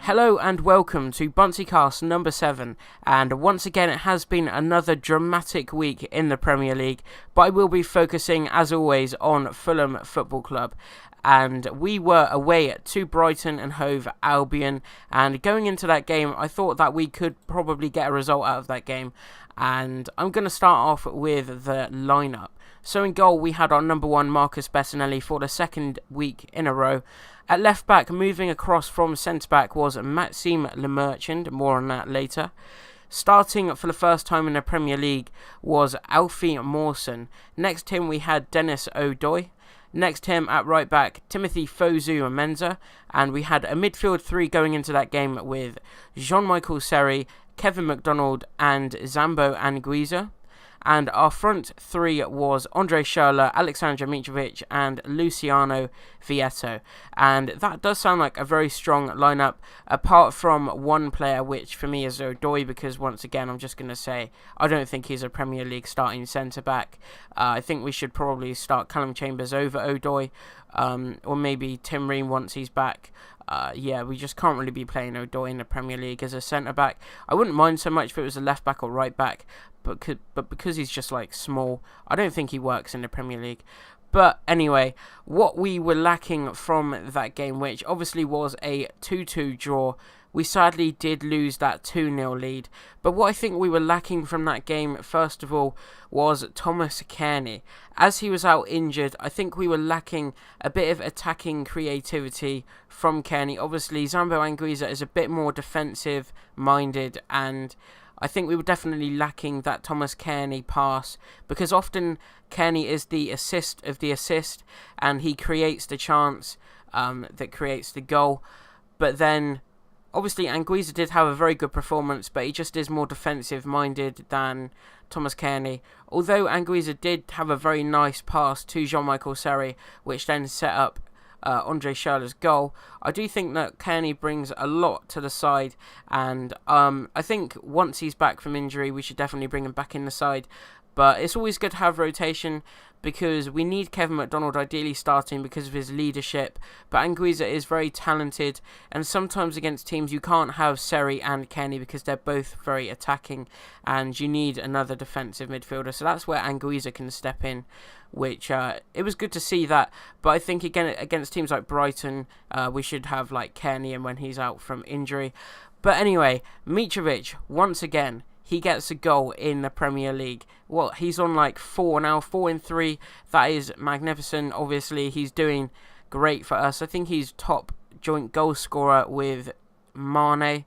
Hello and welcome to Buncey Cast number 7, and once again it has been another dramatic week in the Premier League, but I will be focusing as always on Fulham Football Club. And we were away to Brighton and Hove Albion, and going into that game I thought that we could probably get a result out of that game, and I'm going to start off with the lineup. So in goal we had our number 1 Marcus Bettinelli for the second week in a row. At left back, moving across from centre back, was Maxime Lemerchand, more on that later. Starting for the first time in the Premier League was Alfie Mawson. Next to him we had Dennis O'Doy. Next to him at right back, Timothy Fosu Mensah. And we had a midfield 3 going into that game with Jean-Michel Seri, Kevin McDonald and Zambo Anguissa. And our front 3 was Andre Schürrle, Alexander Mitrovic and Luciano Vietto. And that does sound like a very strong lineup, apart from one player, which for me is O'Doy, because once again, I'm just going to say, I don't think he's a Premier League starting centre-back. I think we should probably start Callum Chambers over O'Doy, or maybe Tim Ream once he's back. We just can't really be playing O'Doy in the Premier League as a centre-back. I wouldn't mind so much if it was a left-back or right-back, but because he's just like small, I don't think he works in the Premier League. But anyway, what we were lacking from that game, which obviously was a 2-2 draw, we sadly did lose that 2-0 lead. But what I think we were lacking from that game, first of all, was Thomas Cairney. As he was out injured, I think we were lacking a bit of attacking creativity from Cairney. Obviously, Zambo Anguissa is a bit more defensive-minded, and I think we were definitely lacking that Thomas Cairney pass, because often Cairney is the assist of the assist, and he creates the chance that creates the goal. But then, obviously, Anguissa did have a very good performance, but he just is more defensive-minded than Thomas Cairney. Although Anguissa did have a very nice pass to Jean-Michel Seri, which then set up Andre Schürrle's goal, I do think that Cairney brings a lot to the side, and I think once he's back from injury, we should definitely bring him back in the side. But it's always good to have rotation, because we need Kevin McDonald ideally starting because of his leadership. But Anguissa is very talented, and sometimes against teams you can't have Seri and Cairney because they're both very attacking, and you need another defensive midfielder. So that's where Anguissa can step in, which it was good to see that. But I think again against teams like Brighton, we should have like Cairney and when he's out from injury. But anyway, Mitrovic, once again, he gets a goal in the Premier League. Well, he's on like 4 now, 4 in 3. That is magnificent. Obviously, he's doing great for us. I think he's top joint goal scorer with Mane.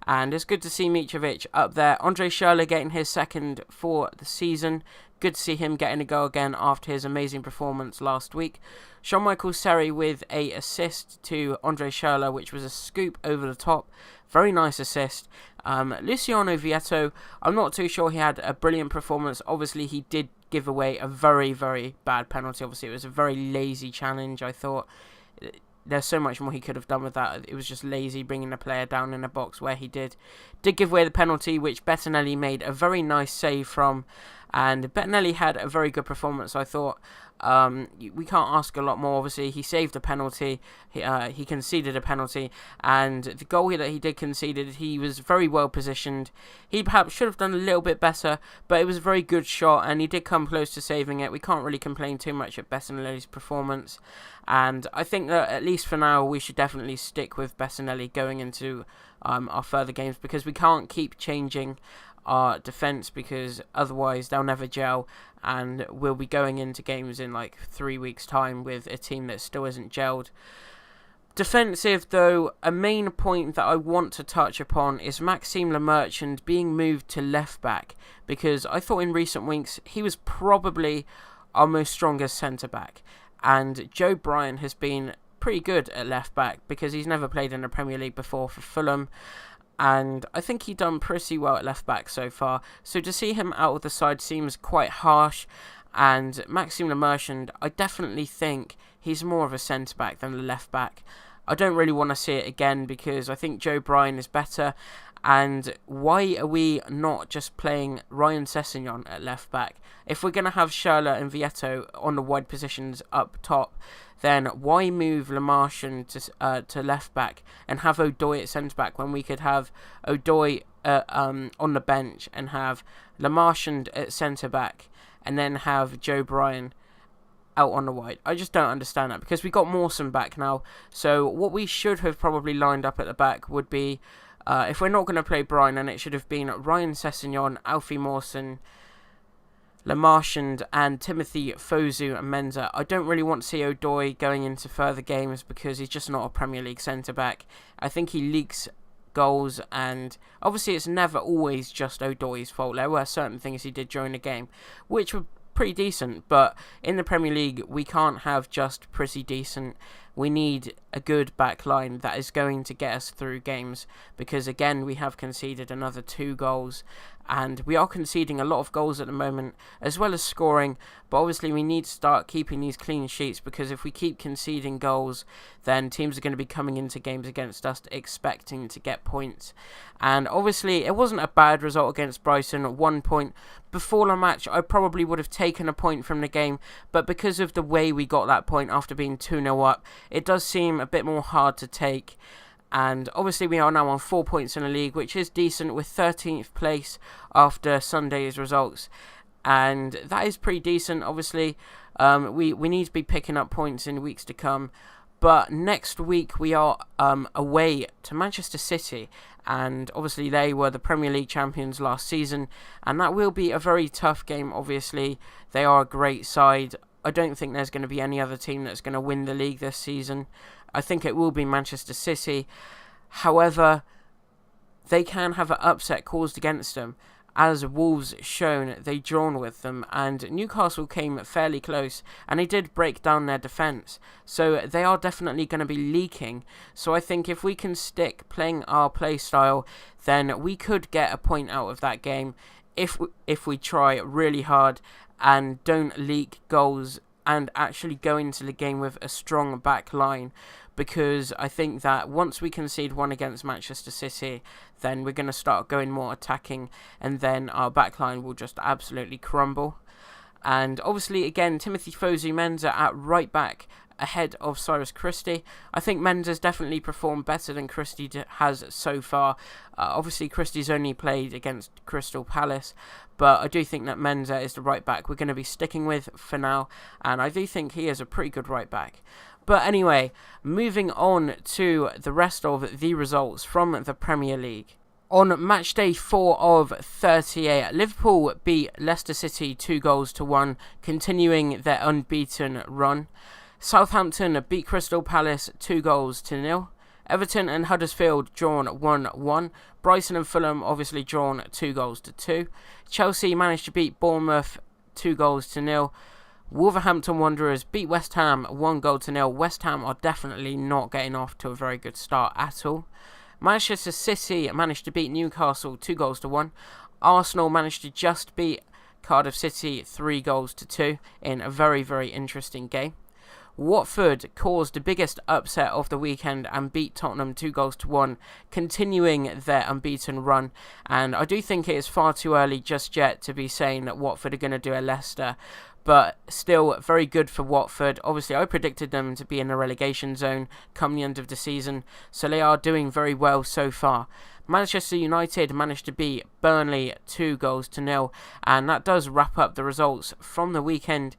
And it's good to see Mitrovic up there. Andre Schürrle getting his second for the season. Good to see him getting a goal again after his amazing performance last week. Jean-Michel Seri with a assist to Andre Schürrle, which was a scoop over the top. Very nice assist. Luciano Vietto, I'm not too sure he had a brilliant performance. Obviously, he did give away a very, very bad penalty. Obviously, it was a very lazy challenge, I thought. There's so much more he could have done with that. It was just lazy bringing the player down in a box where he did give away the penalty, which Bettinelli made a very nice save from. And Bettinelli had a very good performance, I thought. We can't ask a lot more. Obviously, he saved a penalty. He conceded a penalty. And the goal that he did conceded, he was very well positioned. He perhaps should have done a little bit better, but it was a very good shot, and he did come close to saving it. We can't really complain too much at Bettinelli's performance. And I think that, at least for now, we should definitely stick with Bettinelli going into our further games, because we can't keep changing our defence, because otherwise they'll never gel, and we'll be going into games in like 3 weeks time with a team that still isn't gelled. Defensive though, a main point that I want to touch upon is Maxime Lemerchand being moved to left back, because I thought in recent weeks he was probably our most strongest centre back, and Joe Bryan has been pretty good at left back because he's never played in the Premier League before for Fulham. And I think he done pretty well at left back so far. So to see him out of the side seems quite harsh. And Maxime Lemerchand, I definitely think he's more of a centre back than a left back. I don't really want to see it again because I think Joe Bryan is better. And why are we not just playing Ryan Sessegnon at left back? If we're going to have Schürrle and Vietto on the wide positions up top, then why move Lamarche to left back and have Odoi at centre back when we could have Odoi on the bench and have Lamarche at centre back and then have Joe Bryan out on the wide? I just don't understand that, because we got Mawson back now. So what we should have probably lined up at the back would be, if we're not going to play Bryan, then it should have been Ryan Sessegnon, Alfie Mawson, Lamarche and Timothy Fosu and Mensah. I don't really want to see Odoi going into further games because he's just not a Premier League centre-back. I think he leaks goals, and obviously it's never always just Odoi's fault. There were certain things he did during the game which were pretty decent, but in the Premier League we can't have just pretty decent. We need a good back line that is going to get us through games, because again we have conceded another 2 goals, and we are conceding a lot of goals at the moment as well as scoring, but obviously we need to start keeping these clean sheets, because if we keep conceding goals then teams are going to be coming into games against us expecting to get points. And obviously it wasn't a bad result against Brighton, 1 point. Before the match I probably would have taken a point from the game, but because of the way we got that point after being 2-0 up, it does seem a bit more hard to take. And obviously we are now on 4 points in the league, which is decent, with 13th place after Sunday's results, and that is pretty decent. Obviously we need to be picking up points in weeks to come, but next week we are away to Manchester City, and obviously they were the Premier League champions last season, and that will be a very tough game. Obviously they are a great side. I don't think there's going to be any other team that's going to win the league this season. I think it will be Manchester City. However, they can have an upset caused against them. As Wolves shown, they drawn with them, and Newcastle came fairly close, and they did break down their defence. So they are definitely going to be leaking. So I think if we can stick playing our play style, then we could get a point out of that game if we try really hard and don't leak goals and actually go into the game with a strong back line, because I think that once we concede 1 against Manchester City, then we're going to start going more attacking, and then our back line will just absolutely crumble. And obviously again, Timothy Fosu Mensah at right back ahead of Cyrus Christie. I think Mensah's definitely performed better than Christie has so far. Obviously Christie's only played against Crystal Palace, but I do think that Mensah is the right back we're going to be sticking with for now, and I do think he is a pretty good right back. But anyway, moving on to the rest of the results from the Premier League. On match day 4 of 38, Liverpool beat Leicester City 2-1, continuing their unbeaten run. Southampton beat Crystal Palace 2-0. Everton and Huddersfield drawn 1-1. Brighton and Fulham obviously drawn 2-2. Chelsea managed to beat Bournemouth 2-0. Wolverhampton Wanderers beat West Ham 1-0. West Ham are definitely not getting off to a very good start at all. Manchester City managed to beat Newcastle 2-1. Arsenal managed to just beat Cardiff City 3-2 in a very, very interesting game. Watford caused the biggest upset of the weekend and beat Tottenham 2-1, continuing their unbeaten run. And I do think it is far too early just yet to be saying that Watford are going to do a Leicester, but still very good for Watford. Obviously, I predicted them to be in the relegation zone come the end of the season, so they are doing very well so far. Manchester United managed to beat Burnley 2-0, and that does wrap up the results from the weekend.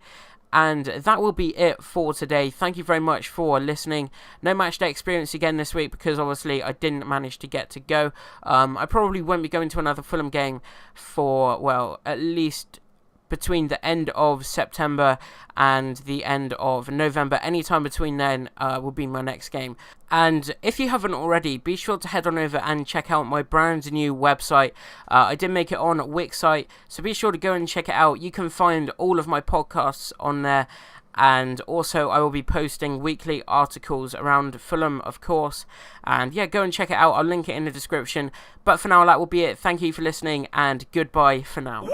And that will be it for today. Thank you very much for listening. No matchday experience again this week because obviously I didn't manage to get to go. I probably won't be going to another Fulham game for, well, at least between the end of September and the end of November. Anytime between then will be my next game. And if you haven't already, be sure to head on over and check out my brand new website. I did make it on Wix-site, so be sure to go and check it out. You can find all of my podcasts on there, and also I will be posting weekly articles around Fulham, of course. And yeah, go and check it out. I'll link it in the description. But for now, that will be it. Thank you for listening, and goodbye for now.